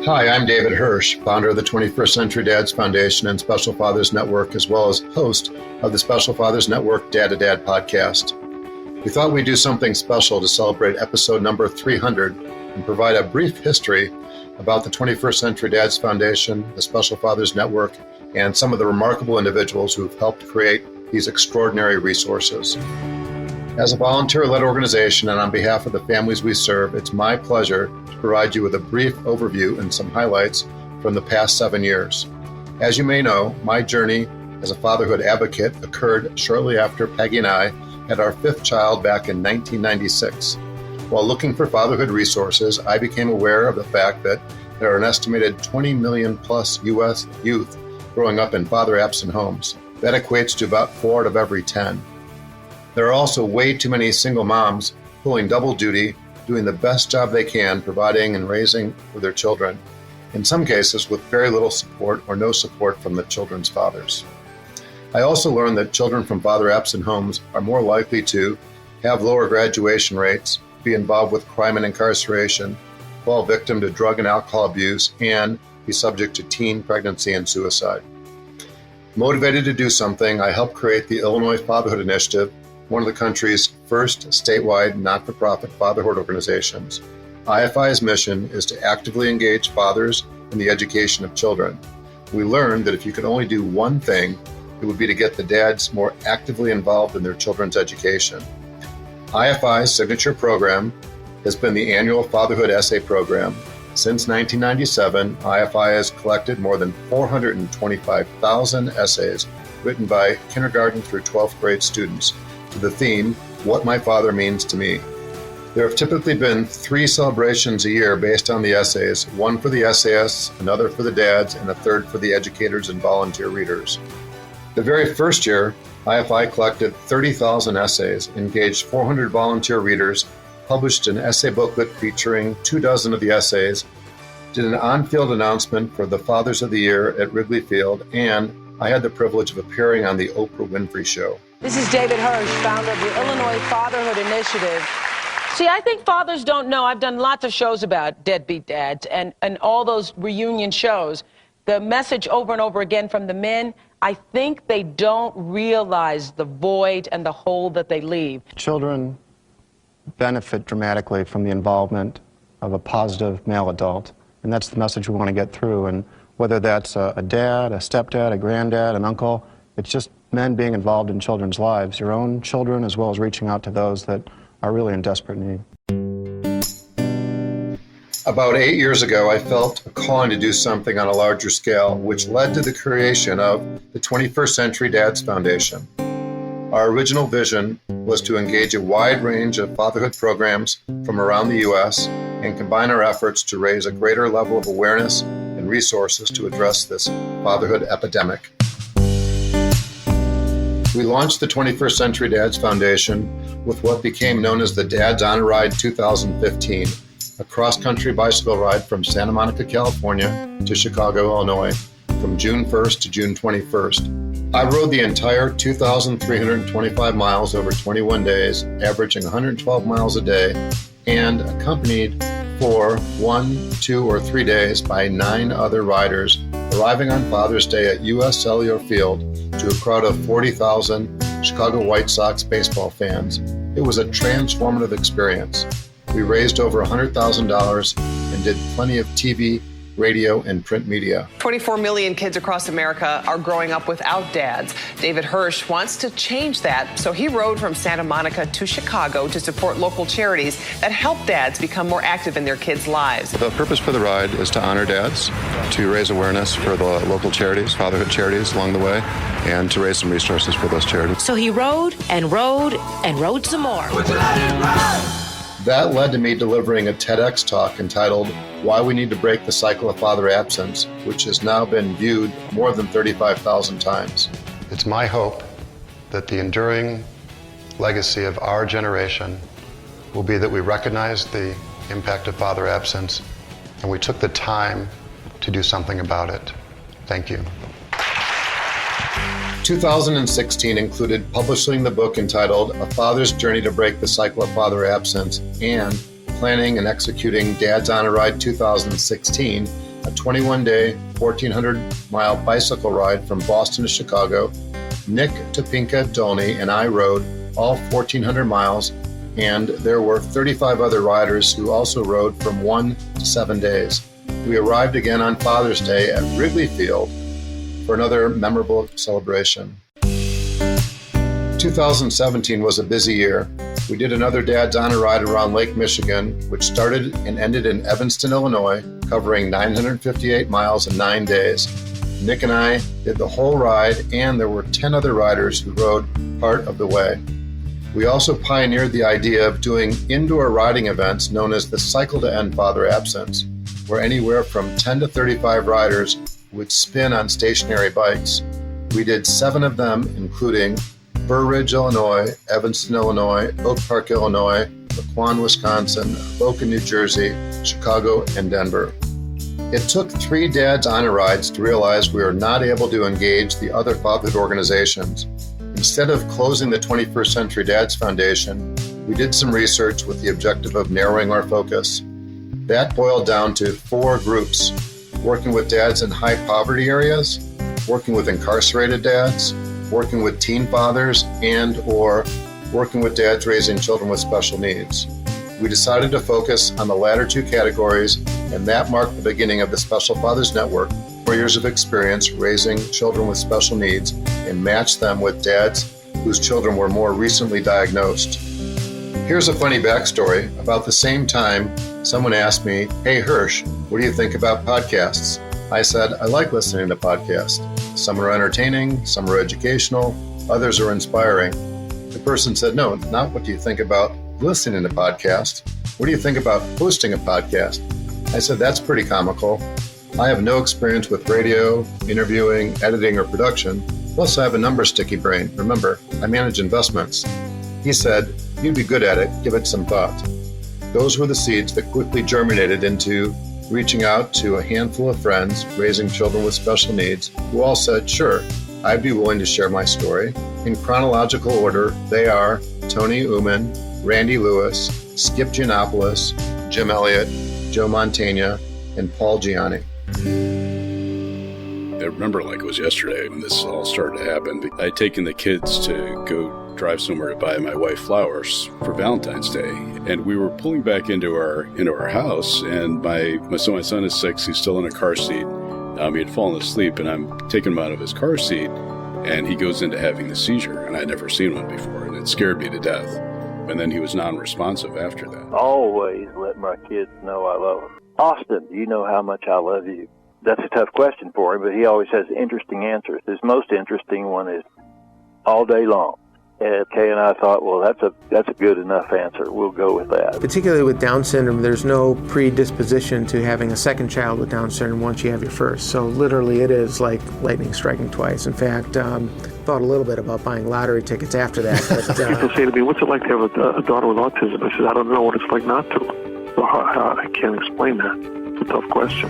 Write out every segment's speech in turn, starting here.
Hi, I'm David Hirsch, founder of the 21st Century Dads Foundation and Special Fathers Network, as well as host of the Special Fathers Network Dad to Dad podcast. We thought we'd do something special to celebrate episode number 300 and provide a brief history about the 21st Century Dads Foundation, the Special Fathers Network, and some of the remarkable individuals who have helped create these extraordinary resources. As a volunteer-led organization and on behalf of the families we serve, it's my pleasure to provide you with a brief overview and some highlights from the past 7 years. As you may know, my journey as a fatherhood advocate occurred shortly after Peggy and I had our 5th child back in 1996. While looking for fatherhood resources, I became aware of the fact that there are an estimated 20 million plus U.S. youth growing up in father-absent homes. That equates to about 4 out of every 10. There are also way too many single moms pulling double duty, doing the best job they can, providing and raising for their children, in some cases with very little support or no support from the children's fathers. I also learned that children from father-absent homes are more likely to have lower graduation rates, be involved with crime and incarceration, fall victim to drug and alcohol abuse, and be subject to teen pregnancy and suicide. Motivated to do something, I helped create the Illinois Fatherhood Initiative, one of the country's first statewide not-for-profit fatherhood organizations. IFI's mission is to actively engage fathers in the education of children. We learned that if you could only do one thing, it would be to get the dads more actively involved in their children's education. IFI's signature program has been the annual Fatherhood Essay Program. Since 1997, IFI has collected more than 425,000 essays written by kindergarten through 12th grade students to the theme, What My Father Means to Me. There have typically been 3 celebrations a year based on the essays, one for the essayists, another for the dads, and a third for the educators and volunteer readers. The very first year, IFI collected 30,000 essays, engaged 400 volunteer readers, published an essay booklet featuring 24 of the essays, did an on-field announcement for the Fathers of the Year at Wrigley Field, and I had the privilege of appearing on the Oprah Winfrey Show. This is David Hirsch, founder of the Illinois Fatherhood Initiative. See, I think fathers don't know. I've done lots of shows about deadbeat dads and all those reunion shows. The message over and over again from the men, I think they don't realize the void and the hole that they leave. Children benefit dramatically from the involvement of a positive male adult, and that's the message we want to get through. And whether that's a dad, a stepdad, a granddad, an uncle, it's just men being involved in children's lives, your own children, as well as reaching out to those that are really in desperate need. About 8 years ago, I felt a calling to do something on a larger scale, which led to the creation of the 21st Century Dads Foundation. Our original vision was to engage a wide range of fatherhood programs from around the U.S. and combine our efforts to raise a greater level of awareness and resources to address this fatherhood epidemic. We launched the 21st Century Dads Foundation with what became known as the Dads on a Ride 2015, a cross-country bicycle ride from Santa Monica, California to Chicago, Illinois, from June 1st to June 21st. I rode the entire 2,325 miles over 21 days, averaging 112 miles a day, and accompanied for 1, 2, or 3 days by 9 other riders, arriving on Father's Day at U.S. Cellular Field to a crowd of 40,000 Chicago White Sox baseball fans. It was a transformative experience. We raised over $100,000 and did plenty of TV, radio, and print media. 24 million kids across America are growing up without dads. David Hirsch wants to change that, so he rode from Santa Monica to Chicago to support local charities that help dads become more active in their kids' lives. The purpose for the ride is to honor dads, to raise awareness for the local charities, fatherhood charities along the way, and to raise some resources for those charities. So he rode and rode and rode some more. That led to me delivering a TEDx talk entitled Why We Need to Break the Cycle of Father Absence, which has now been viewed more than 35,000 times. It's my hope that the enduring legacy of our generation will be that we recognize the impact of father absence and we took the time to do something about it. Thank you. 2016 included publishing the book entitled A Father's Journey to Break the Cycle of Father Absence and planning and executing Dads on a Ride 2016, a 21-day, 1,400-mile bicycle ride from Boston to Chicago. Nick, Topinka, Dolny, and I rode all 1,400 miles, and there were 35 other riders who also rode from 1 to 7 days. We arrived again on Father's Day at Wrigley Field for another memorable celebration. 2017 was a busy year. We did another Dad's Honor Ride around Lake Michigan, which started and ended in Evanston, Illinois, covering 958 miles in 9 days. Nick and I did the whole ride, and there were 10 other riders who rode part of the way. We also pioneered the idea of doing indoor riding events known as the Cycle to End Father Absence, where anywhere from 10 to 35 riders would spin on stationary bikes. We did 7 of them, including Burr Ridge, Illinois, Evanston, Illinois, Oak Park, Illinois, Laquan, Wisconsin, Boca, New Jersey, Chicago, and Denver. It took 3 Dad's Honor Rides to realize we were not able to engage the other fatherhood organizations. Instead of closing the 21st Century Dads Foundation, we did some research with the objective of narrowing our focus. That boiled down to 4 groups: working with dads in high poverty areas, working with incarcerated dads, working with teen fathers, and/or working with dads raising children with special needs. We decided to focus on the latter 2 categories, and that marked the beginning of the Special Fathers Network, 4 years of experience raising children with special needs, and matched them with dads whose children were more recently diagnosed. Here's a funny backstory. About the same time, someone asked me, "Hey Hirsch, what do you think about podcasts?" I said, "I like listening to podcasts. Some are entertaining, some are educational, others are inspiring." The person said, "No, not what do you think about listening to podcasts. What do you think about hosting a podcast?" I said, "That's pretty comical. I have no experience with radio, interviewing, editing, or production. Plus, I have a number sticky brain. Remember, I manage investments." He said, "You'd be good at it. Give it some thought." Those were the seeds that quickly germinated into reaching out to a handful of friends raising children with special needs who all said, "Sure, I'd be willing to share my story." In chronological order, they are Tony Uman, Randy Lewis, Skip Giannopoulos, Jim Elliott, Joe Mantegna, and Paul Gianni. I remember like it was yesterday when this all started to happen. I'd taken the kids to go drive somewhere to buy my wife flowers for Valentine's Day, and we were pulling back into our house, and my son is 6. He's still in a car seat. He had fallen asleep, and I'm taking him out of his car seat, and he goes into having the seizure, and I'd never seen one before, and it scared me to death. And then he was non-responsive after that. Always let my kids know I love them. Austin, do you know how much I love you? That's a tough question for him, but he always has interesting answers. His most interesting one is all day long. And Kay and I thought, well, that's a good enough answer. We'll go with that. Particularly with Down syndrome, there's no predisposition to having a second child with Down syndrome once you have your first. So literally it is like lightning striking twice. In fact, thought a little bit about buying lottery tickets after that. But, people say to me, what's it like to have a daughter with autism? I said, I don't know what it's like not to. So I can't explain that. It's a tough question.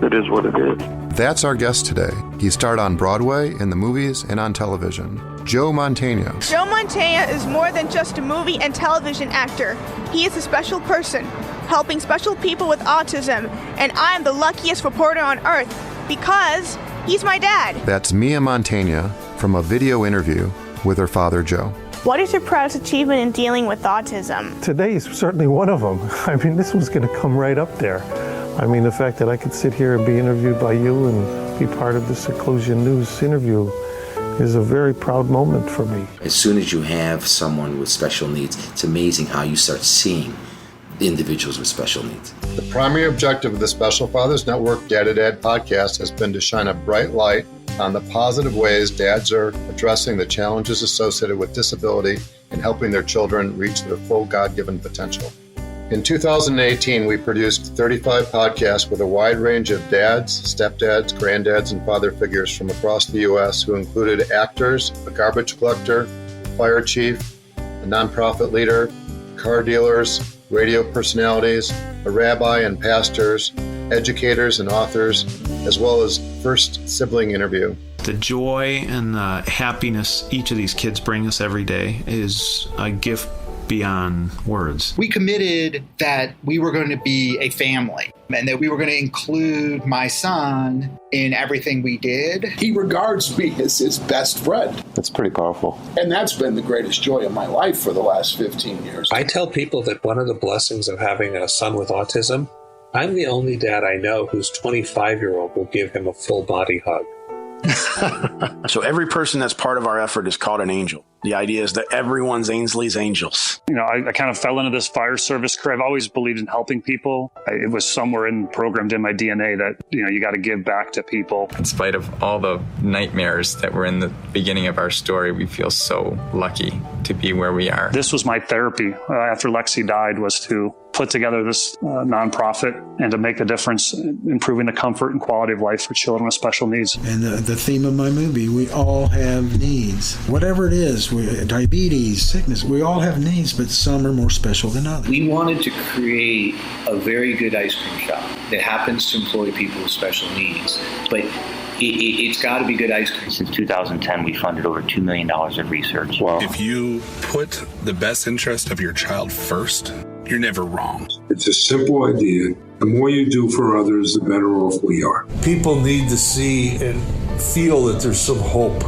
It is what it is. That's our guest today. He starred on Broadway, in the movies, and on television. Joe Mantegna. Joe Mantegna is more than just a movie and television actor. He is a special person, helping special people with autism, and I am the luckiest reporter on earth because he's my dad. That's Mia Mantegna from a video interview with her father, Joe. What is your proudest achievement in dealing with autism? Today is certainly one of them. I mean, this was going to come right up there. I mean, the fact that I could sit here and be interviewed by you and be part of the Seclusion News interview is a very proud moment for me. As soon as you have someone with special needs, it's amazing how you start seeing individuals with special needs. The primary objective of the Special Fathers Network Dad to Dad podcast has been to shine a bright light on the positive ways dads are addressing the challenges associated with disability and helping their children reach their full God-given potential. In 2018, we produced 35 podcasts with a wide range of dads, stepdads, granddads, and father figures from across the U.S. who included actors, a garbage collector, fire chief, a nonprofit leader, car dealers, radio personalities, a rabbi and pastors, educators and authors, as well as first sibling interview. The joy and the happiness each of these kids bring us every day is a gift beyond words. We committed that we were going to be a family and that we were going to include my son in everything we did. He regards me as his best friend. That's pretty powerful. And that's been the greatest joy of my life for the last 15 years. I tell people that one of the blessings of having a son with autism, I'm the only dad I know whose 25-year-old will give him a full body hug. So every person that's part of our effort is called an angel. The idea is that everyone's Ainsley's angels. You know, I kind of fell into this fire service career. I've always believed in helping people. It was somewhere programmed in my DNA that, you know, you got to give back to people. In spite of all the nightmares that were in the beginning of our story, we feel so lucky to be where we are. This was my therapy after Lexi died, was to put together this nonprofit and to make a difference improving the comfort and quality of life for children with special needs. And the theme of my movie, we all have needs. Whatever it is, diabetes, sickness, we all have needs, but some are more special than others. We wanted to create a very good ice cream shop that happens to employ people with special needs, but it's got to be good ice cream. Since 2010, we funded over $2 million of research. Wow. If you put the best interest of your child first, you're never wrong. It's a simple idea. The more you do for others, the better off we are. People need to see and feel that there's some hope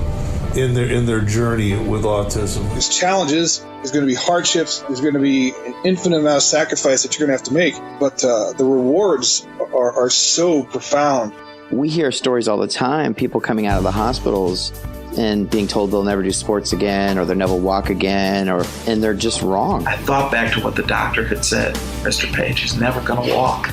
in their journey with autism. There's challenges, there's going to be hardships, there's going to be an infinite amount of sacrifice that you're going to have to make, but the rewards are so profound. We hear stories all the time, people coming out of the hospitals and being told they'll never do sports again or they'll never walk again, and they're just wrong. I thought back to what the doctor had said. Mr. Page is never going to walk.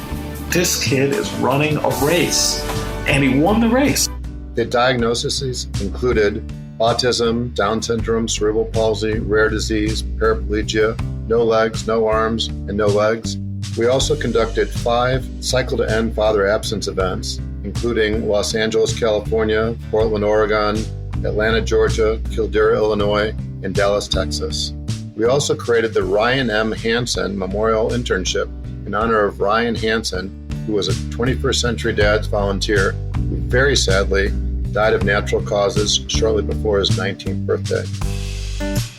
This kid is running a race, and he won the race. The diagnoses included autism, Down syndrome, cerebral palsy, rare disease, paraplegia, no legs, no arms, and no legs. We also conducted 5 Cycle to End father absence events, including Los Angeles, California, Portland, Oregon, Atlanta, Georgia, Kildare, Illinois, and Dallas, Texas. We also created the Ryan M. Hansen Memorial Internship in honor of Ryan Hansen, who was a 21st Century Dads volunteer who very sadly died of natural causes shortly before his 19th birthday.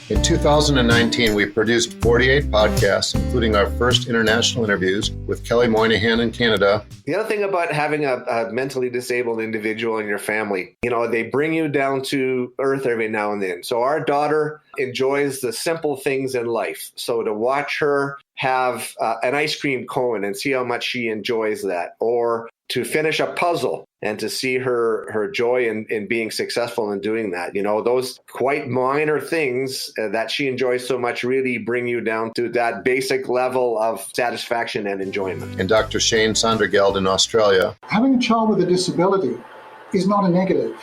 In 2019, we produced 48 podcasts, including our first international interviews with Kelly Moynihan in Canada. The other thing about having a mentally disabled individual in your family, you know, they bring you down to earth every now and then. So our daughter enjoys the simple things in life. So to watch her have an ice cream cone and see how much she enjoys that, or to finish a puzzle and to see her joy in being successful in doing that. You know, those quite minor things that she enjoys so much really bring you down to that basic level of satisfaction and enjoyment. And Dr. Shane Sondergeld in Australia. Having a child with a disability is not a negative.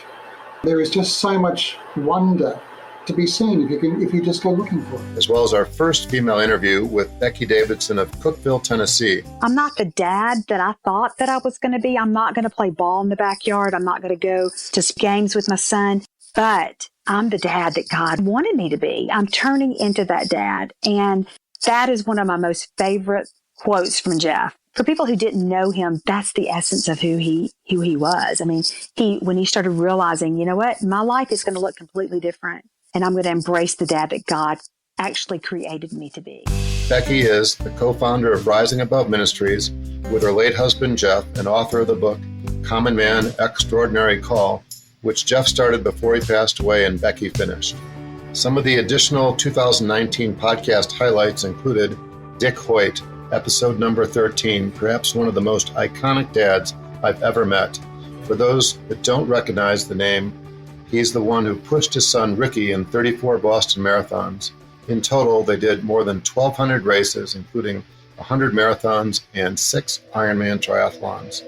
There is just so much wonder to be seen if you just go looking for it. As well as our first female interview with Becky Davidson of Cookeville, Tennessee. I'm not the dad that I thought that I was going to be. I'm not going to play ball in the backyard. I'm not going to go to games with my son. But I'm the dad that God wanted me to be. I'm turning into that dad. And that is one of my most favorite quotes from Jeff. For people who didn't know him, that's the essence of who he was. I mean, when he started realizing, you know what, my life is going to look completely different. And I'm going to embrace the dad that God actually created me to be. Becky is the co-founder of Rising Above Ministries with her late husband, Jeff, and author of the book, Common Man, Extraordinary Call, which Jeff started before he passed away and Becky finished. Some of the additional 2019 podcast highlights included Dick Hoyt, episode number 13, perhaps one of the most iconic dads I've ever met. For those that don't recognize the name, he's the one who pushed his son Ricky in 34 Boston marathons. In total, they did more than 1,200 races, including 100 marathons and 6 Ironman triathlons.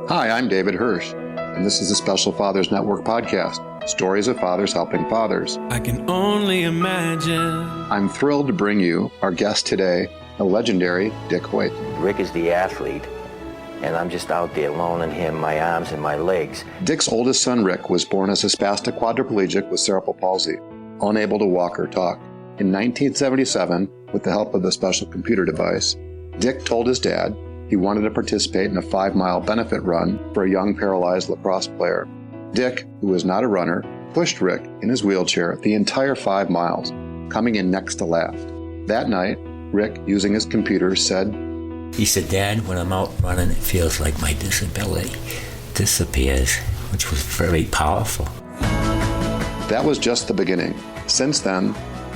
Hi, I'm David Hirsch, and this is the Special Fathers Network podcast, Stories of Fathers Helping Fathers. I can only imagine. I'm thrilled to bring you our guest today, the legendary Dick Hoyt. Rick is the athlete, and I'm just out there loaning him my arms and my legs. Dick's oldest son, Rick, was born as a spastic quadriplegic with cerebral palsy, unable to walk or talk. In 1977, with the help of a special computer device, Dick told his dad he wanted to participate in a 5-mile benefit run for a young paralyzed lacrosse player. Dick, who was not a runner, pushed Rick in his wheelchair the entire 5 miles, coming in next to last. That night, Rick, using his computer, said, He said, Dad, when I'm out running, it feels like my disability disappears, which was very powerful. That was just the beginning. Since then,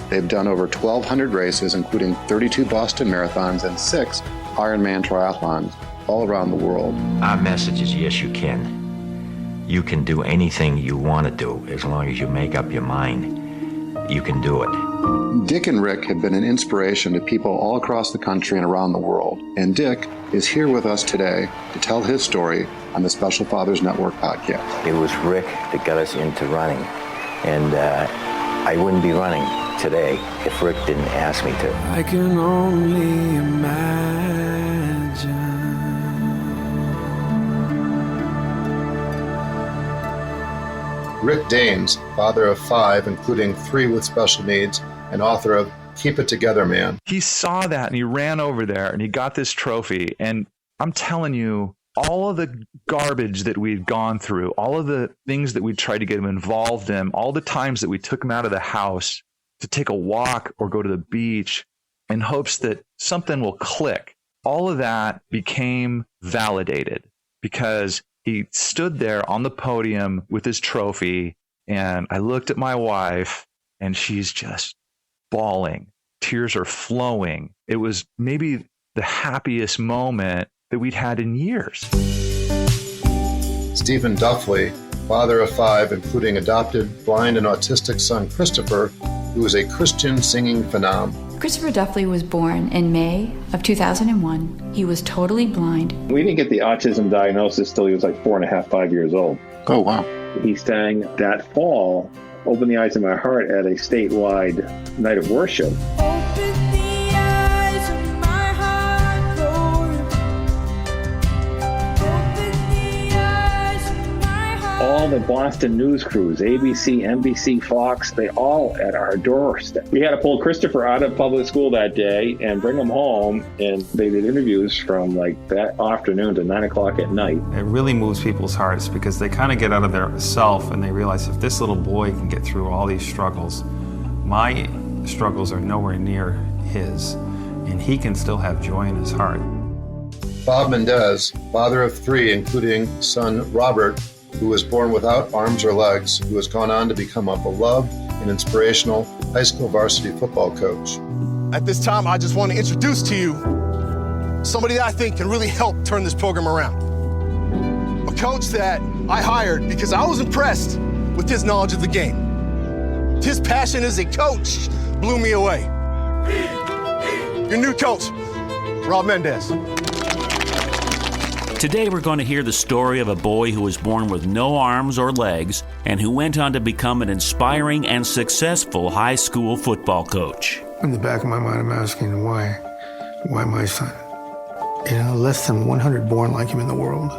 they've done over 1,200 races, including 32 Boston Marathons and 6 Ironman triathlons all around the world. Our message is yes, you can. You can do anything you want to do as long as you make up your mind. You can do it. Dick and Rick have been an inspiration to people all across the country and around the world. And Dick is here with us today to tell his story on the Special Fathers Network podcast. It was Rick that got us into running. And I wouldn't be running today if Rick didn't ask me to. I can only imagine. Rick Daines, father of 5, including 3 with special needs, and author of Keep It Together, Man. He saw that and he ran over there and he got this trophy. And I'm telling you, all of the garbage that we'd gone through, all of the things that we tried to get him involved in, all the times that we took him out of the house to take a walk or go to the beach in hopes that something will click, all of that became validated because he stood there on the podium with his trophy, and I looked at my wife, and she's just bawling. Tears are flowing. It was maybe the happiest moment that we'd had in years. Stephen Duffley, father of 5, including adopted blind and autistic son Christopher, who is a Christian singing phenom. Christopher Duffley was born in May of 2001. He was totally blind. We didn't get the autism diagnosis till he was like 4.5, 5 years old. Oh, wow. He sang that fall, Open the Eyes of My Heart, at a statewide night of worship. All the Boston news crews, ABC, NBC, Fox, they all at our doorstep. We had to pull Christopher out of public school that day and bring him home, and they did interviews from like that afternoon to 9 o'clock at night. It really moves people's hearts because they kind of get out of their self and they realize if this little boy can get through all these struggles, my struggles are nowhere near his, and he can still have joy in his heart. Bob Mendez, father of 3, including son Robert, who was born without arms or legs, who has gone on to become a beloved and inspirational high school varsity football coach. At this time, I just want to introduce to you somebody that I think can really help turn this program around. A coach that I hired because I was impressed with his knowledge of the game. His passion as a coach blew me away. Your new coach, Rob Mendez. Today we're going to hear the story of a boy who was born with no arms or legs and who went on to become an inspiring and successful high school football coach. In the back of my mind, I'm asking why my son? Less than 100 born like him in the world.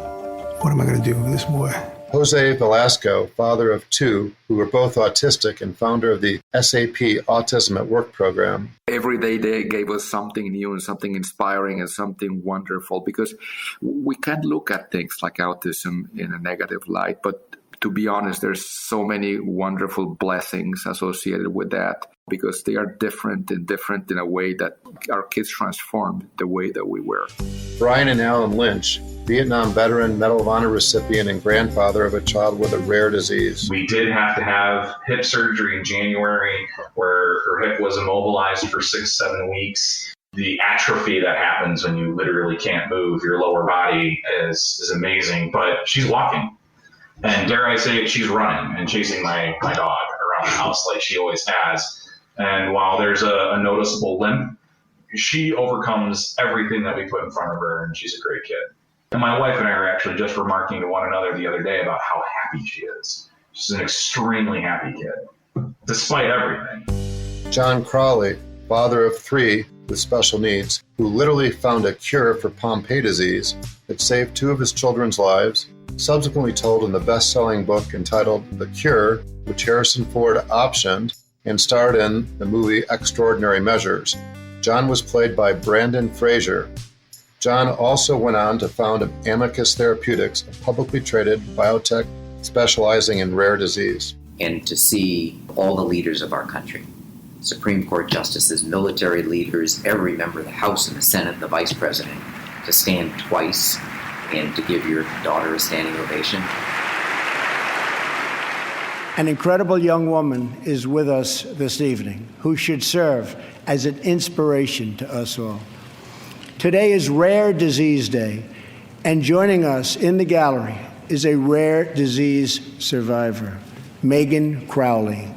What am I going to do with this boy? Jose Velasco, father of 2, who are both autistic and founder of the SAP Autism at Work program. Every day they gave us something new and something inspiring and something wonderful, because we can't look at things like autism in a negative light. But to be honest, there's so many wonderful blessings associated with that, because they are different in a way that our kids transformed the way that we were. Brian and Alan Lynch, Vietnam veteran, Medal of Honor recipient, and grandfather of a child with a rare disease. We did have to have hip surgery in January, where her hip was immobilized for 6-7 weeks. The atrophy that happens when you literally can't move your lower body is amazing, but she's walking. And dare I say it, she's running and chasing my dog around the house like she always has. And while there's a noticeable limp, she overcomes everything that we put in front of her, and she's a great kid. And my wife and I are actually just remarking to one another the other day about how happy she is. She's an extremely happy kid, despite everything. John Crawley, father of 3 with special needs, who literally found a cure for Pompe disease that saved 2 of his children's lives, subsequently told in the best-selling book entitled The Cure, which Harrison Ford optioned and starred in the movie Extraordinary Measures. John was played by Brandon Fraser. John also went on to found Amicus Therapeutics, a publicly traded biotech specializing in rare disease. and to see all the leaders of our country, Supreme Court justices, military leaders, every member of the House and the Senate, the Vice President, to stand twice and to give your daughter a standing ovation. An incredible young woman is with us this evening who should serve as an inspiration to us all. Today is Rare Disease Day, and joining us in the gallery is a rare disease survivor, Megan Crowley.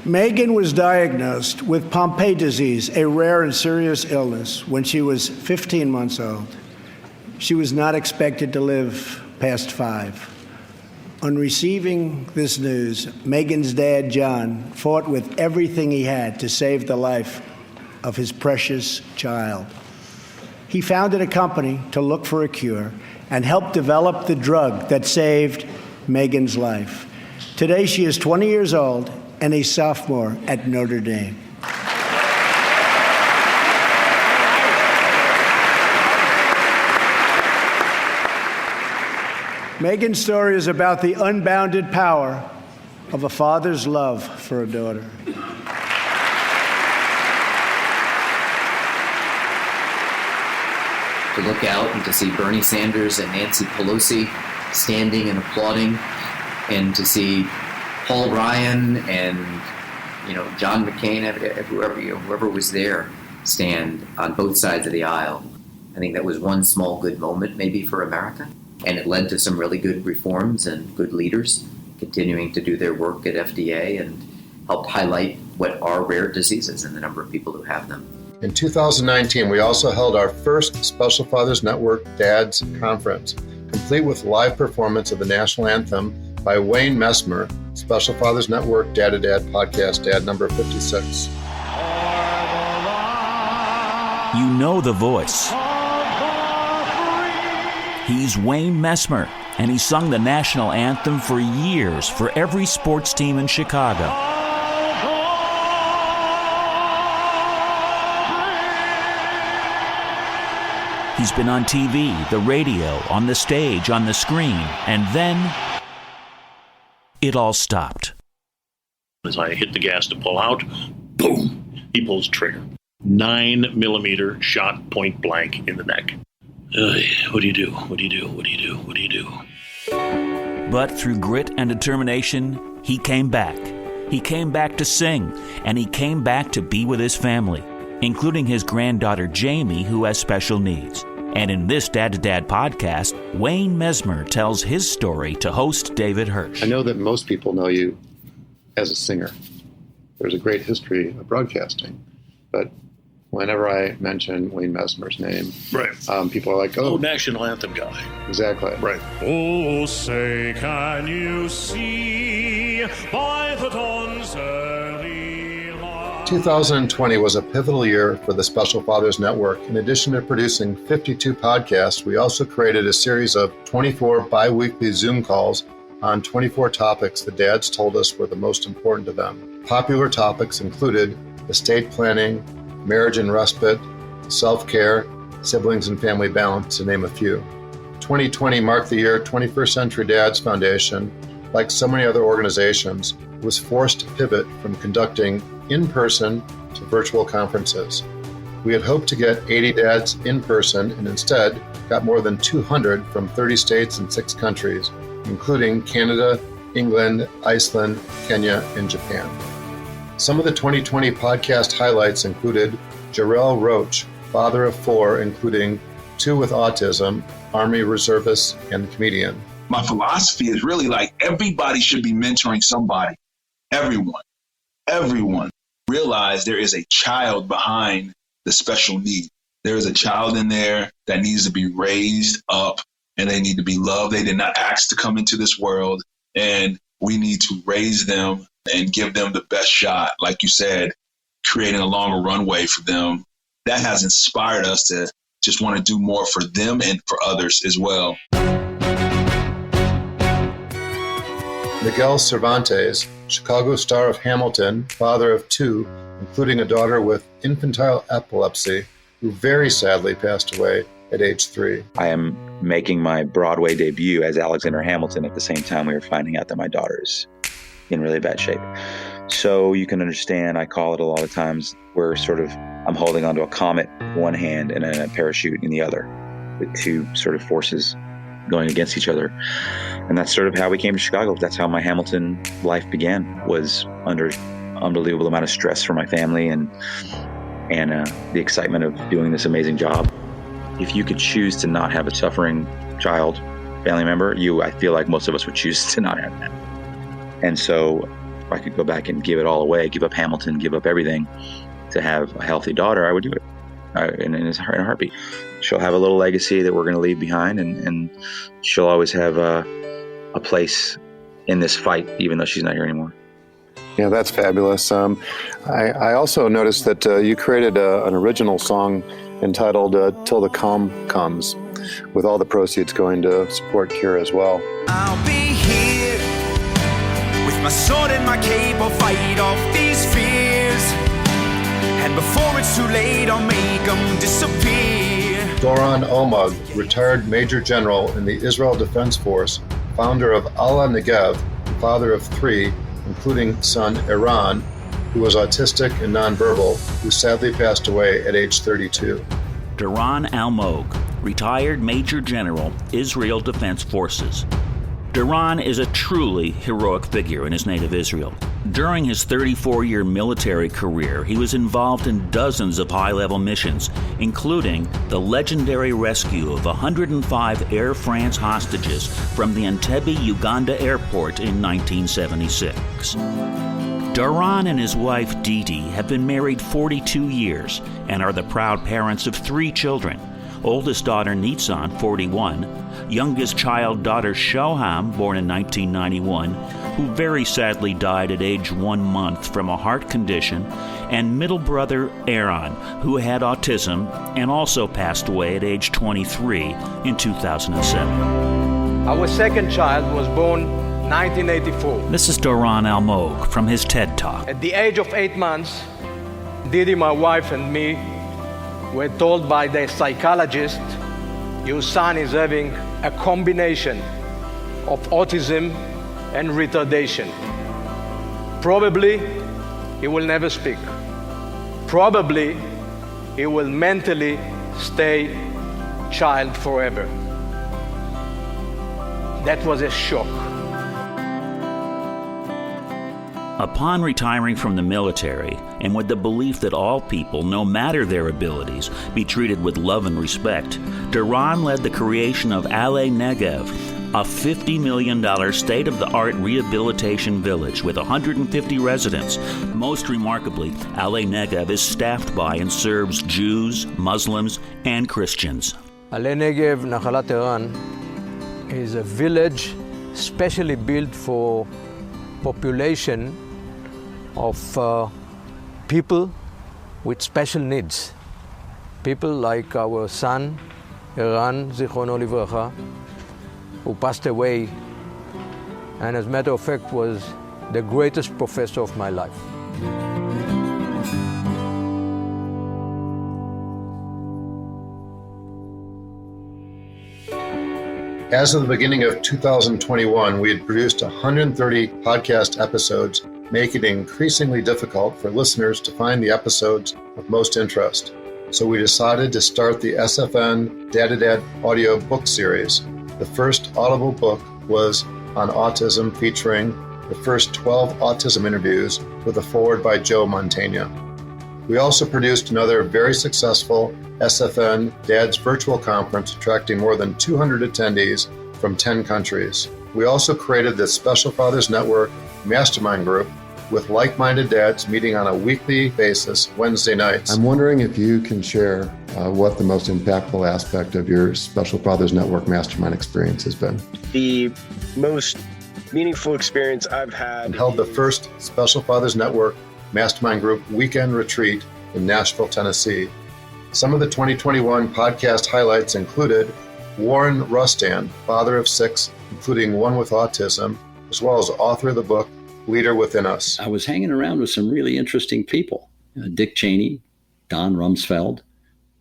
Megan was diagnosed with Pompe disease, a rare and serious illness, when she was 15 months old. She was not expected to live past 5. On receiving this news, Megan's dad, John, fought with everything he had to save the life of his precious child. He founded a company to look for a cure and helped develop the drug that saved Megan's life. Today, she is 20 years old and a sophomore at Notre Dame. Megan's story is about the unbounded power of a father's love for a daughter. To look out and to see Bernie Sanders and Nancy Pelosi standing and applauding, and to see Paul Ryan and John McCain, whoever was there, stand on both sides of the aisle. I think that was one small good moment maybe for America, and it led to some really good reforms and good leaders continuing to do their work at FDA and helped highlight what are rare diseases and the number of people who have them. In 2019, we also held our first Special Fathers Network Dads Conference, complete with live performance of the national anthem by Wayne Messmer, Special Fathers Network Dad-to-Dad podcast, dad number 56. You know the voice. He's Wayne Messmer, and he sung the national anthem for years for every sports team in Chicago. He's been on TV, the radio, on the stage, on the screen, and then it all stopped. As I hit the gas to pull out, boom, he pulls the trigger. 9mm shot point blank in the neck. What do you do? What do you do? What do you do? What do you do? But through grit and determination, he came back. He came back to sing, and he came back to be with his family, including his granddaughter Jamie, who has special needs. And in this Dad-to-Dad podcast, Wayne Messmer tells his story to host David Hirsch. I know that most people know you as a singer. There's a great history of broadcasting, but whenever I mention Wayne Messmer's name, right, people are like, oh, national anthem guy. Exactly. Right. Oh, say, can you see by the dawn's early light? 2020 was a pivotal year for the Special Fathers Network. In addition to producing 52 podcasts, we also created a series of 24 bi-weekly Zoom calls on 24 topics the dads told us were the most important to them. Popular topics included estate planning, marriage and respite, self-care, siblings and family balance, to name a few. 2020 marked the year 21st Century Dads Foundation, like so many other organizations, was forced to pivot from conducting in-person to virtual conferences. We had hoped to get 80 dads in person and instead got more than 200 from 30 states and 6 countries, including Canada, England, Iceland, Kenya, and Japan. Some of the 2020 podcast highlights included Jarrell Roach, father of 4, including 2 with autism, Army reservist, and comedian. My philosophy is really like everybody should be mentoring somebody. Everyone. Realize there is a child behind the special need. There is a child in there that needs to be raised up, and they need to be loved. They did not ask to come into this world, and we need to raise them and give them the best shot. Like you said, creating a longer runway for them. That has inspired us to just want to do more for them and for others as well. Miguel Cervantes, Chicago star of Hamilton, father of 2, including a daughter with infantile epilepsy, who very sadly passed away at age 3. I am making my Broadway debut as Alexander Hamilton at the same time we were finding out that my daughter's in really bad shape. So you can understand, I call it a lot of times, where I'm holding onto a comet in one hand and a parachute in the other, with two sort of forces going against each other. And that's sort of how we came to Chicago. That's how my Hamilton life began, was under unbelievable amount of stress for my family and the excitement of doing this amazing job. If you could choose to not have a suffering child, family member, I feel like most of us would choose to not have that. And so if I could go back and give it all away, give up Hamilton, give up everything to have a healthy daughter, I would do it in a heartbeat. She'll have a little legacy that we're going to leave behind, and she'll always have a place in this fight, even though she's not here anymore. Yeah, that's fabulous. I also noticed that you created an original song entitled Till the Calm Comes, with all the proceeds going to support Cure as well. I'll be here with my sword and my cape. I'll fight off these fears, and before it's too late I'll make them disappear. Doron Almog, retired Major General in the Israel Defense Force, founder of Allah Negev, father of 3, including son Iran, who was autistic and nonverbal, who sadly passed away at age 32. Doron Almog, retired Major General, Israel Defense Forces. Doron is a truly heroic figure in his native Israel. During his 34-year military career, he was involved in dozens of high-level missions, including the legendary rescue of 105 Air France hostages from the Entebbe, Uganda airport in 1976. Doron and his wife Didi have been married 42 years and are the proud parents of 3 children. Oldest daughter Nitzan, 41, youngest child daughter Shoham, born in 1991, who very sadly died at age 1 month from a heart condition, and middle brother Aaron, who had autism and also passed away at age 23 in 2007. Our second child was born 1984. This is Doron Almog from his TED Talk. At the age of 8 months, Didi, my wife, and me were told by the psychologist, your son is having a combination of autism and retardation. Probably he will never speak. Probably he will mentally stay child forever. That was a shock. Upon retiring from the military, and with the belief that all people, no matter their abilities, be treated with love and respect, Doron led the creation of Ale Negev, a $50 million state-of-the-art rehabilitation village with 150 residents. Most remarkably, Ale Negev is staffed by and serves Jews, Muslims, and Christians. Ale Negev Nachalat Eran is a village specially built for population of people with special needs. People like our son, Eran, Zichrono Livracha, who passed away, and as a matter of fact was the greatest professor of my life. As of the beginning of 2021, we had produced 130 podcast episodes, making it increasingly difficult for listeners to find the episodes of most interest. So we decided to start the SFN Dad-to-Dad audio book series. The first audible book was on autism, featuring the first 12 autism interviews with a foreword by Joe Mantegna. We also produced another very successful SFN Dad's virtual conference, attracting more than 200 attendees from 10 countries. We also created the Special Fathers Network Mastermind Group, with like-minded dads meeting on a weekly basis Wednesday nights. I'm wondering if you can share what the most impactful aspect of your Special Fathers Network Mastermind experience has been. The most meaningful experience I've had. And held the first Special Fathers Network Mastermind Group weekend retreat in Nashville, Tennessee. Some of the 2021 podcast highlights included Warren Rustan, father of 6, including one with autism, as well as author of the book, Leader Within Us. I was hanging around with some really interesting people. Dick Cheney, Don Rumsfeld,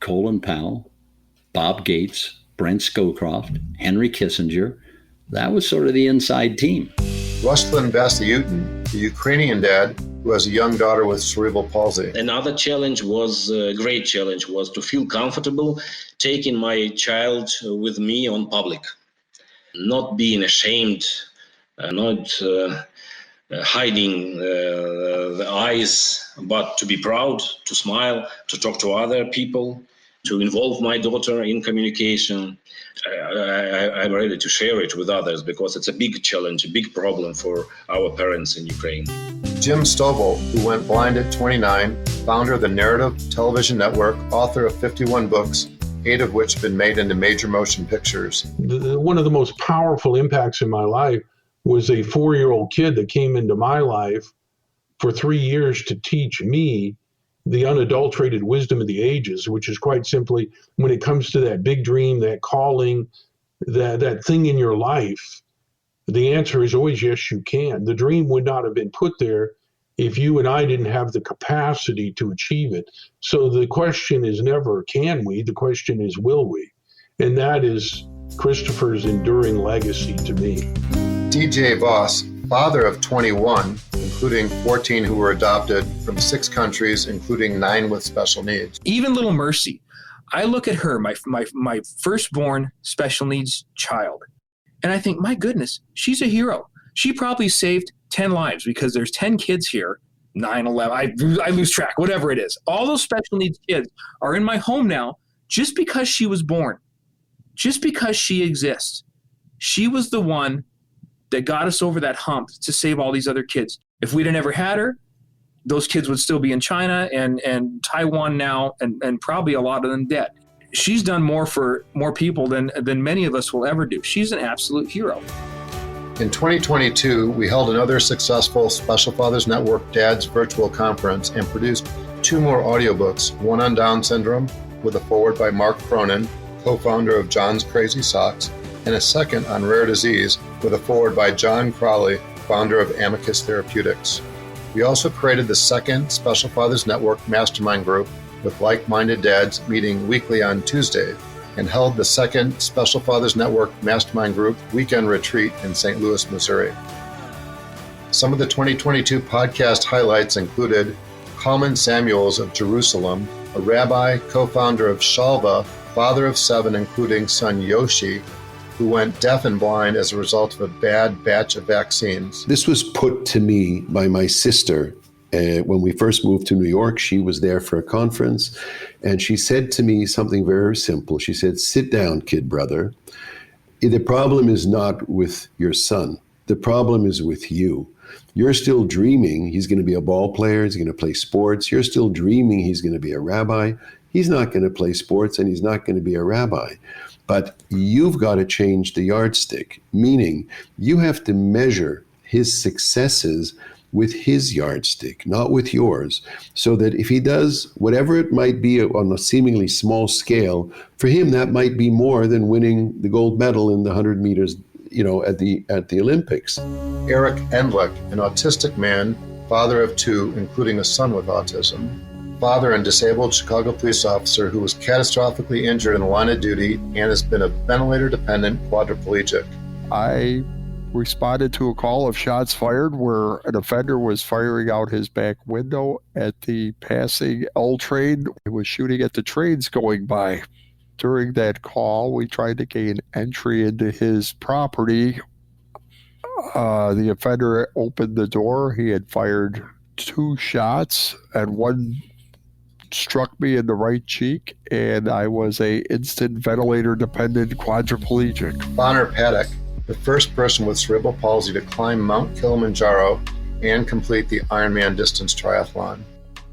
Colin Powell, Bob Gates, Brent Scowcroft, Henry Kissinger. That was sort of the inside team. Ruslan Vasyutin, the Ukrainian dad who has a young daughter with cerebral palsy. Another challenge was, a great challenge, was to feel comfortable taking my child with me on public, not being ashamed, not hiding the eyes, but to be proud, to smile, to talk to other people, to involve my daughter in communication. I'm ready to share it with others because it's a big challenge, a big problem for our parents in Ukraine. Jim Stovall, who went blind at 29, founder of the Narrative Television Network, author of 51 books, 8 of which have been made into major motion pictures. One of the most powerful impacts in my life was a 4-year-old kid that came into my life for 3 years to teach me the unadulterated wisdom of the ages, which is quite simply, when it comes to that big dream, that calling, that thing in your life, the answer is always yes, you can. The dream would not have been put there if you and I didn't have the capacity to achieve it. So the question is never can we, the question is will we? And that is Christopher's enduring legacy to me. DJ Voss, father of 21, including 14 who were adopted from 6 countries, including 9 with special needs. Even little Mercy, I look at her, my firstborn special needs child, and I think, my goodness, she's a hero. She probably saved 10 lives because there's 10 kids here, 9, 11, I lose track, whatever it is. All those special needs kids are in my home now just because she was born, just because she exists. She was the one that got us over that hump to save all these other kids. If we'd have never had her, those kids would still be in China and Taiwan now, and probably a lot of them dead. She's done more for more people than many of us will ever do. She's an absolute hero. In 2022, we held another successful Special Fathers Network Dads virtual conference and produced 2 more audiobooks, one on Down syndrome with a foreword by Mark Cronin, co-founder of John's Crazy Socks, and a second on rare disease with a foreword by John Crowley, founder of Amicus Therapeutics. We also created the second Special Fathers Network Mastermind Group with like-minded dads meeting weekly on Tuesday, and held the second Special Fathers Network Mastermind Group Weekend Retreat in St. Louis, Missouri. Some of the 2022 podcast highlights included Kalman Samuels of Jerusalem, a rabbi, co-founder of Shalva, father of 7, including son Yoshi, who went deaf and blind as a result of a bad batch of vaccines. This was put to me by my sister. When we first moved to New York, she was there for a conference, and she said to me something very simple. She said, "Sit down, kid brother. The problem is not with your son. The problem is with you. You're still dreaming he's going to be a ball player, he's going to play sports. You're still dreaming he's going to be a rabbi. He's not going to play sports, and he's not going to be a rabbi. But you've got to change the yardstick, meaning you have to measure his successes with his yardstick, not with yours, so that if he does whatever it might be on a seemingly small scale, for him that might be more than winning the gold medal in the 100 meters, at the Olympics." Eric Endlick, an autistic man, father of 2, including a son with autism, father and disabled Chicago police officer who was catastrophically injured in the line of duty and has been a ventilator-dependent quadriplegic. I responded to a call of shots fired where an offender was firing out his back window at the passing L train. He was shooting at the trains going by. During that call, we tried to gain entry into his property. The offender opened the door. He had fired 2 shots, and one struck me in the right cheek, and I was a instant ventilator-dependent quadriplegic. Bonner Paddock, the first person with cerebral palsy to climb Mount Kilimanjaro and complete the Ironman distance triathlon.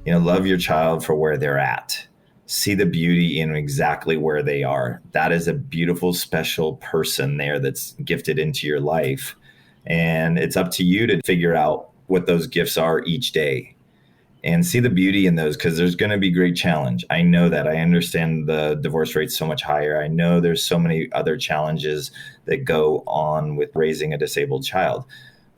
Love your child for where they're at. See the beauty in exactly where they are. That is a beautiful, special person there that's gifted into your life. And it's up to you to figure out what those gifts are each day and see the beauty in those, because there's going to be great challenge. I know that. I understand the divorce rate's so much higher. I know there's so many other challenges that go on with raising a disabled child.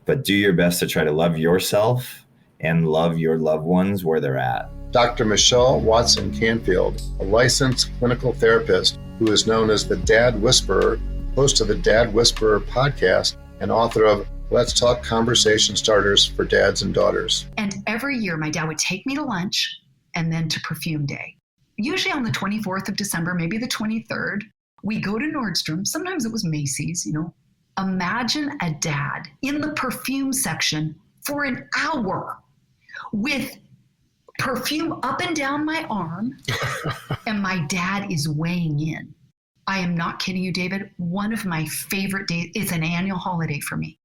But do your best to try to love yourself and love your loved ones where they're at. Dr. Michelle Watson Canfield, a licensed clinical therapist who is known as the Dad Whisperer, host of the Dad Whisperer podcast, and author of Let's Talk Conversation Starters for Dads and Daughters. And every year, my dad would take me to lunch and then to perfume day. Usually on the 24th of December, maybe the 23rd, we go to Nordstrom. Sometimes it was Macy's, Imagine a dad in the perfume section for an hour with perfume up and down my arm, and my dad is weighing in. I am not kidding you, David. One of my favorite days. It's an annual holiday for me.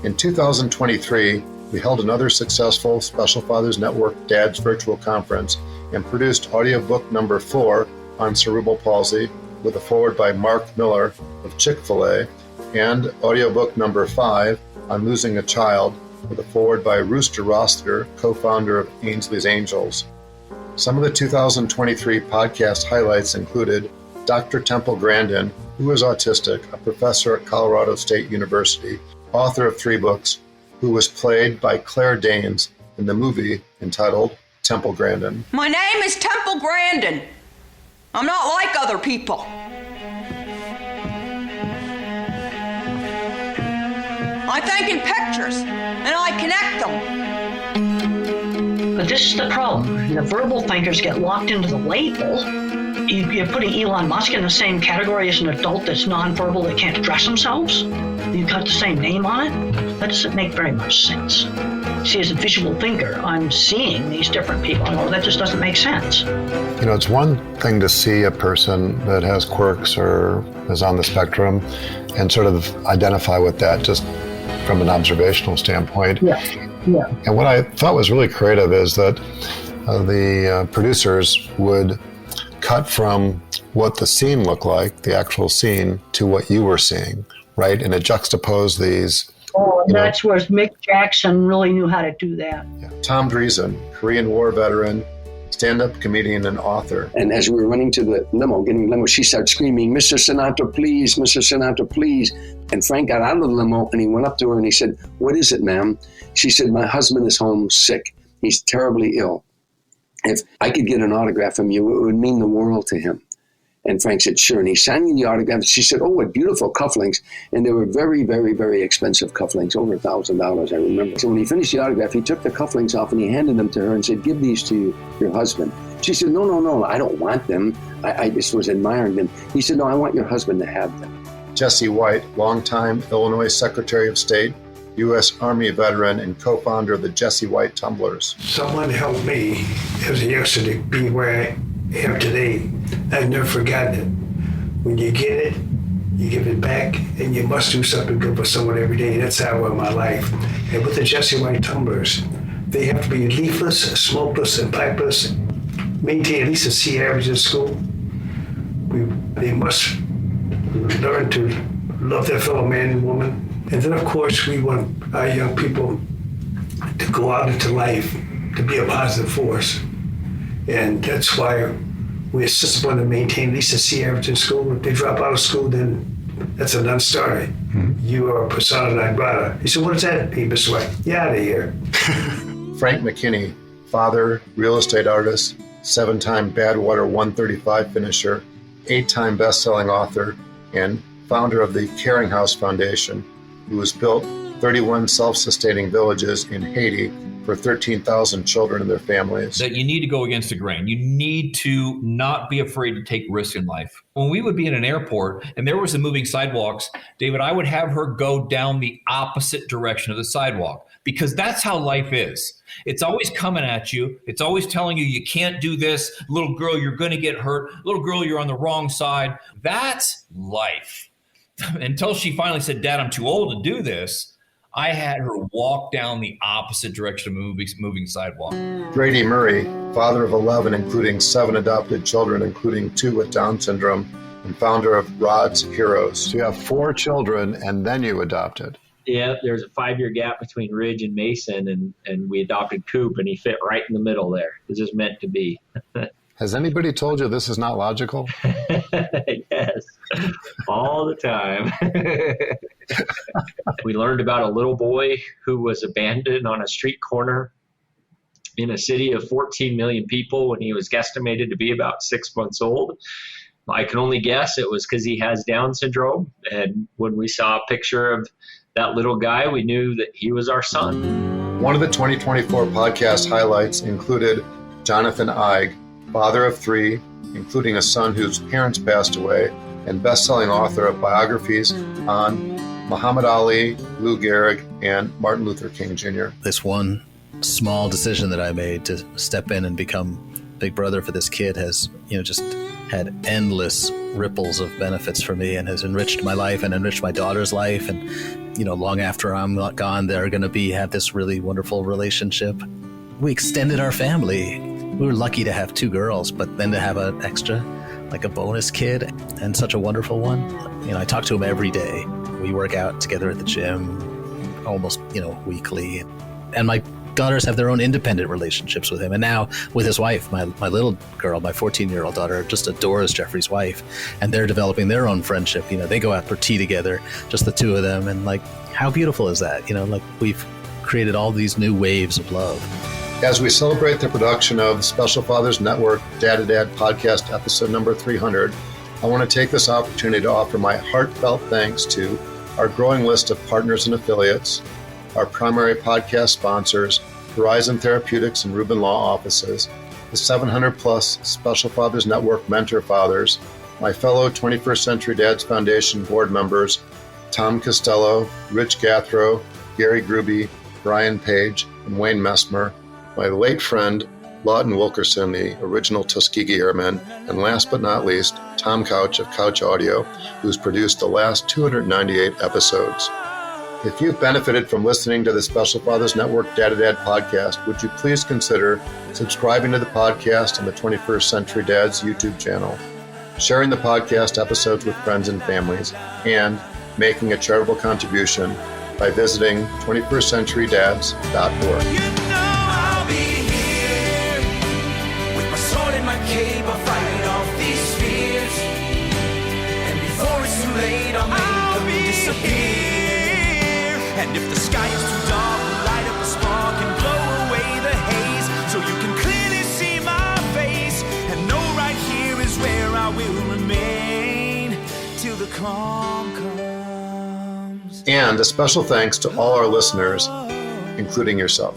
In 2023, we held another successful Special Fathers Network Dads Virtual Conference and produced audiobook number 4 on cerebral palsy with a foreword by Mark Miller of Chick-fil-A, and audiobook number 5 on losing a child with a foreword by Rooster Roster, co-founder of Ainsley's Angels. Some of the 2023 podcast highlights included Dr. Temple Grandin, who is autistic, a professor at Colorado State University, author of 3 books, who was played by Claire Danes in the movie entitled Temple Grandin. My name is Temple Grandin. I'm not like other people. I think in pictures, and I connect them. But this is the problem. The verbal thinkers get locked into the label. You're putting Elon Musk in the same category as an adult that's nonverbal that can't dress themselves. You've got the same name on it. That doesn't make very much sense. See, as a visual thinker, I'm seeing these different people. Oh, that just doesn't make sense. It's one thing to see a person that has quirks or is on the spectrum and sort of identify with that just from an observational standpoint. Yeah. And what I thought was really creative is that the producers would cut from what the scene looked like, the actual scene, to what you were seeing, right? And it juxtaposed these. Oh, and that's where Mick Jackson really knew how to do that. Yeah. Tom Dreesen, Korean War veteran, stand-up comedian and author. And as we were running to the limo, getting the limo, she started screaming, "Mr. Sinatra, please, Mr. Sinatra, please." And Frank got out of the limo and he went up to her and he said, "What is it, ma'am?" She said, "My husband is home sick. He's terribly ill. If I could get an autograph from you, it would mean the world to him." And Frank said, "Sure." And he signed me the autograph. She said, "Oh, what beautiful cufflinks." And they were very, very, very expensive cufflinks, over $1,000, I remember. So when he finished the autograph, he took the cufflinks off and he handed them to her and said, "Give these to your husband." She said, No, I don't want them. I just was admiring them. He said, "No, I want your husband to have them." Jesse White, longtime Illinois Secretary of State, U.S. Army veteran, and co-founder of the Jesse White Tumblers. Someone helped me as a youngster to be where I am today. I've never forgotten it. When you get it, you give it back, and you must do something good for someone every day. That's how I run my life. And with the Jesse White Tumblers, they have to be leafless, smokeless, and pipeless, maintain at least a C average in school. They must learn to love their fellow man and woman. And then, of course, we want our young people to go out into life, to be a positive force. And that's why we insist upon them to maintain at least a C average in school. If they drop out of school, then that's a non-starter. You are a persona non grata. He said, "What does that mean, Mr. White?" "Get out of here." Frank McKinney, father, real estate artist, 7-time Badwater 135 finisher, 8-time best-selling author, and founder of the Caring House Foundation, who has built 31 self-sustaining villages in Haiti for 13,000 children and their families. That you need to go against the grain. You need to not be afraid to take risks in life. When we would be in an airport and there was the moving sidewalks, David, I would have her go down the opposite direction of the sidewalk, because that's how life is. It's always coming at you. It's always telling you, you can't do this. Little girl, you're going to get hurt. Little girl, you're on the wrong side. That's life. Until she finally said, "Dad, I'm too old to do this," I had her walk down the opposite direction of moving sidewalk. Brady Murray, father of 11, including 7 adopted children, including 2 with Down syndrome, and founder of Rod's Heroes. So you have 4 children, and then you adopted. Yeah, there's a 5-year gap between Ridge and Mason, and we adopted Coop, and he fit right in the middle there. It's just meant to be. Has anybody told you this is not logical? Yes, all the time. We learned about a little boy who was abandoned on a street corner, in a city of 14 million people when he was guesstimated to be about 6 months old. I can only guess it was because he has Down syndrome. And when we saw a picture of that little guy, we knew that he was our son. One of the 2024 podcast highlights included Jonathan Eig, father of 3, including a son whose parents passed away, and best-selling author of biographies on Muhammad Ali, Lou Gehrig, and Martin Luther King Jr. This one small decision that I made to step in and become big brother for this kid has, just had endless ripples of benefits for me and has enriched my life and enriched my daughter's life. And, long after I'm not gone, they're going to have this really wonderful relationship. We extended our family. We were lucky to have 2 girls, but then to have an extra, like a bonus kid, and such a wonderful one. I talk to him every day. We work out together at the gym almost, weekly. And my daughters have their own independent relationships with him. And now with his wife, my little girl, my 14-year-old daughter, just adores Jeffrey's wife. And they're developing their own friendship. They go out for tea together, just the 2 of them. And how beautiful is that? We've created all these new waves of love. As we celebrate the production of Special Fathers Network Dad-to-Dad podcast episode number 300, I want to take this opportunity to offer my heartfelt thanks to our growing list of partners and affiliates, our primary podcast sponsors, Horizon Therapeutics and Rubin Law Offices, the 700-plus Special Fathers Network Mentor Fathers, my fellow 21st Century Dads Foundation board members, Tom Costello, Rich Gathro, Gary Gruby, Brian Page, and Wayne Messmer, my late friend, Lawton Wilkerson, the original Tuskegee Airman, and last but not least, Tom Couch of Couch Audio, who's produced the last 298 episodes. If you've benefited from listening to the Special Fathers Network Dad-to-Dad podcast, would you please consider subscribing to the podcast on the 21st Century Dads YouTube channel, sharing the podcast episodes with friends and families, and making a charitable contribution by visiting 21stCenturyDads.org. I'll be here with my sword and my cape. I'll fight off these fears, and before it's too late, I'll make them disappear. And if the sky is too dark, we'll light up a spark and blow away the haze, so you can clearly see my face and know right here is where I will remain till the calm comes. And a special thanks to all our listeners, including yourself.